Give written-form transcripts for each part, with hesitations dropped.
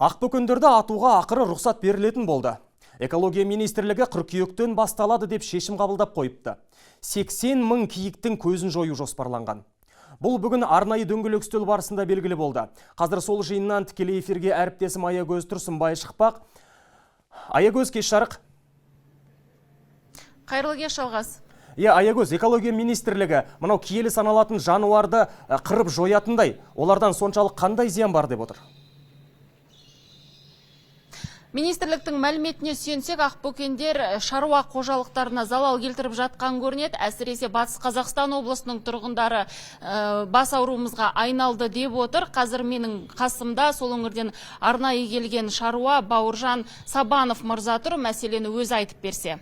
Ақбөкендерді атуға ақыры рұқсат берілетін болды. Экология министрлігі қыркүйектен басталады деп шешім қабылдап қойыпты. 80 мың киіктің көзін жою жоспарланған. Бұл бүгін арнайы дөңгелек үстел барысында белгілі болды. Қазір сол жиыннан тікелей эфирге әріптесім Аягөз Тұрсынбай шықпақ. Аягөз, кеш жарық. Қайырлы кеш, Жалғас. Аягөз, экология министрлігі мынау киелі саналатын жануарды қырып жоятындай, олардан соншалық қандай зиян бар деп отыр? Министрліктің мәліметіне сүйенсек, ақбөкендер шаруа қожалықтарына залал келтіріп жатқан көрінеді. Әсіресе Батыс Қазақстан облысының тұрғындары бас ауруымызға айналды деп отыр. Қазір менің қасымда сол өңірден арнайы келген шаруа Бауыржан Сабанов мырза тұр. Мәселені өзі айтып берсе.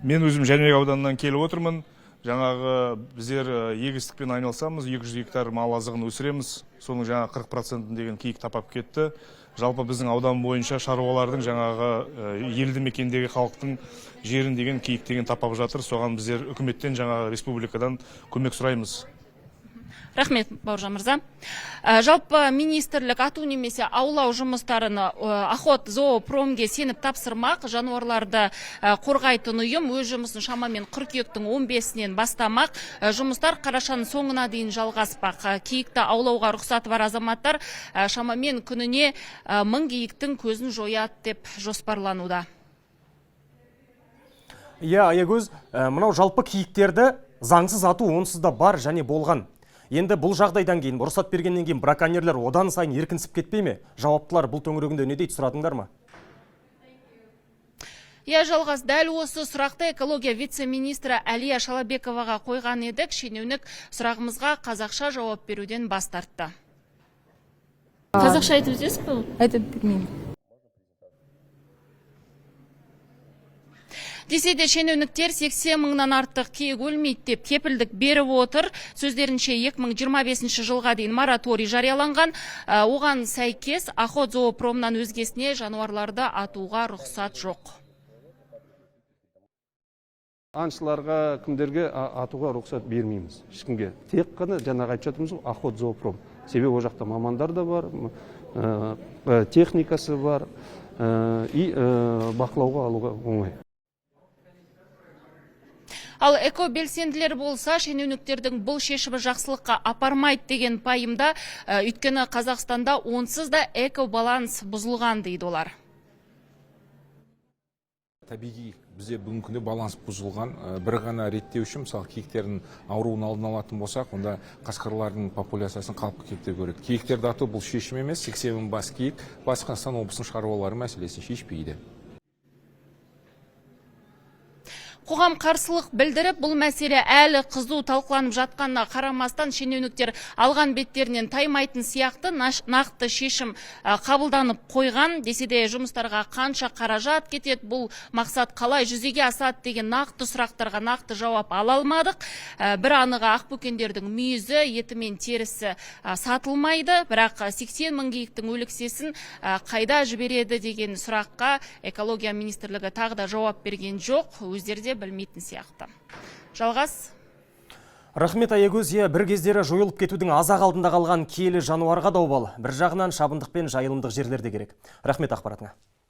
Мен өзім Жәнібек ауданынан келіп отырмын. Жаңағы біздер егістікпен айналысамыз, 200 гектар мал азығын өсіреміз. Соның жаңа 40% деген киік тапап кетті. Жалпы біздің аудан бойынша шаруалардың жаңағы елді мекендегі халықтың жерін деген киік деген тапап жатыр. Соған біздер үкіметтен жаңағы республикадан көмек сұраймыз. Рахмет, Бауыржан мырза. Жалпы министрлік ату немесе аулау жұмыстарын Охотзоопромге сеніп тапсырмақ. Жануарларды қорғайтын ұйым өз жұмысын шамамен қыркүйектің 15-нен бастамақ. Жұмыстар қарашаның соңына дейін жалғаспақ. Киікті аулауға рұқсаты бар азаматтар шамамен күніне 1000 киіктің көзін жояды деп жоспарлануда. Аягөз, мынау жалпы киіктерді заңсыз ату онсыз да бар және болған. Енді бұл жағдайдан кейін, рұқсат бергеннен кейін браконьерлер одан сайын еркінсіп кетпей ме? Жауаптылар бұл төңірегінде не дейді, сұрадыңдар ма? Жалғас, дәл осы сұрақты экология вице-министрі Әлия Шалабековаға қойған едік. Шенеунік сұрағымызға қазақша жауап беруден бас тартты. Қазақша айтып өтесіз бе? Айтып бермеймін. Десе де шенеуніктер 80 мыңнан артық киік өлмейді деп кепілдік беріп отыр. Сөздерінше 2025 жылға дейін мораторий жарияланған. Оған сәйкес Охотзоопромнан өзгесіне жануарларды атуға рұқсат жоқ. Аңшыларға, кімдерге атуға рұқсат бермейміз. Ешкімге. Тек қана жаңағы айтып жатырмыз ғой, Охотзоопром. Себебі ол жақта мамандар да бар, техникасы бар, и бақылауға алуға оңай. Ал экобелсенділер болса, шенеуніктердің бұл шешімі жақсылыққа апармайды деген пайымда, өйткені Қазақстанда онсыз да экобаланс бұзылған дейді олар. Табиғи бізде бүгінгі күнде баланс бұзылған. Бір ғана реттеуші, мысалы киіктердің ауруын алдын алатын болсақ, онда қасқырлардың популяциясын қалыпты киіктер көреді. Киіктерді ату бұл шешім емес, 80 мың бас киік Батыс Қазақстан облысының шаруалары мәселесін шешпейді. Қоғам қарсылық білдіріп, бұл мәселе әлі қызу талқыланып жатқанына қарамастан шенеуніктер алған беттерінен таймайтын сияқты нақты шешім қабылданып қойған. Десе де жұмыстарға қанша қаражат кетеді, бұл мақсат қалай жүзеге асады деген нақты сұрақтарға нақты жауап ала алмадық. Бір анығы ақбөкендердің мүйізі, еті мен терісі сатылмайды, бірақ 80 мың киіктің өлексесін қайда жібереді деген сұраққа экология министрлігі тағы да жауап берген жоқ. Өздері білмейтін сияқты. Жалғас. Рахмет, Аягөз. Бір кездері жойылып кетудің азақ алдында қалған киелі жануарға даубал. Бір жағынан шабындық пен жайылымдық жерлерде керек. Рахмет ақпаратыңа.